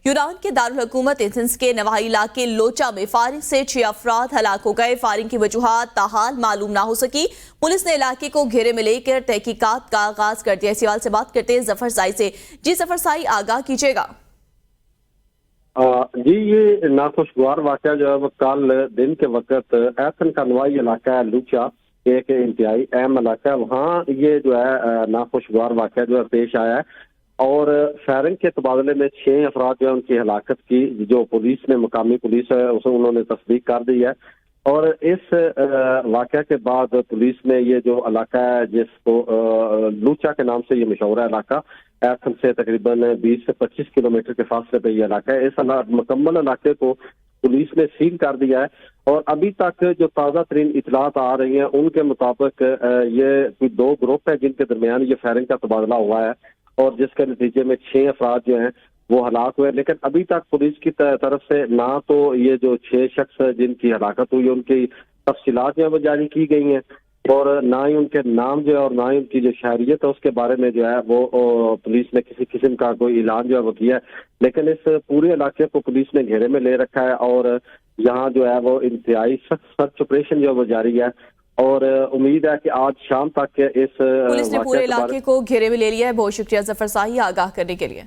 यूनान के दारुल हुकूमत एथेंस के नवाही इलाके लोचा में फायरिंग से 6 अफराद हलाक हो गए। फायरिंग की वजूहात ताहाल मालूम ना हो सकी। पुलिस ने इलाके को घेरे में लेकर तहकीकात का आगाज कर दिया। इसी सवाल से बात करते हैं जफर साई से। जी जफर साई, आगाह कीजिएगा। जी, ये नाखुशगवार वाक़या जो है वो कल दिन के वक्त एथन का नवाही इलाका है लूचा, एक इंतहाई अहम इलाका है, वहाँ ये जो है नाखुशगवार वाक़या जो है पेश आया है। और फायरिंग के तबादले में 6 अफराद जो है उनकी हलाकत की जो पुलिस ने, मुकामी पुलिस है, उसे उन्होंने तस्दीक कर दी है। और इस वाक़या के बाद पुलिस ने ये जो इलाका है जिसको लूचा के नाम से ये मशहूर है इलाका, एथन से तकरीबन 20 से 25 किलोमीटर के फासले पे ये इलाका है, इस मुकम्मल इलाके को पुलिस ने सील कर दिया है। और अभी तक जो ताज़ा तरीन इतलात आ रही हैं उनके मुताबिक ये कोई 2 ग्रुप है जिनके दरमियान ये फायरिंग का तबादला हुआ है और जिसके नतीजे में 6 अफराद जो हैं वो हलाक हुए। लेकिन अभी तक पुलिस की तरफ से ना तो ये जो 6 शख्स जिनकी हलाकत हुई उनकी तफसीलात जो है वो जारी की गई हैं और ना ही उनके नाम जो है और ना ही उनकी जो शहरियत है उसके बारे में जो है वो पुलिस ने किसी किस्म का कोई ऐलान जो है वो किया है। लेकिन इस पूरे इलाके को पुलिस ने घेरे में ले रखा है और यहाँ जो है वो इंतहाई सख्त सर्च ऑपरेशन जो है वो जारी है। और उम्मीद है कि आज शाम तक इस पुलिस ने पूरे इलाके को घेरे में ले लिया है। बहुत शुक्रिया जफर साई, आगाह करने के लिए।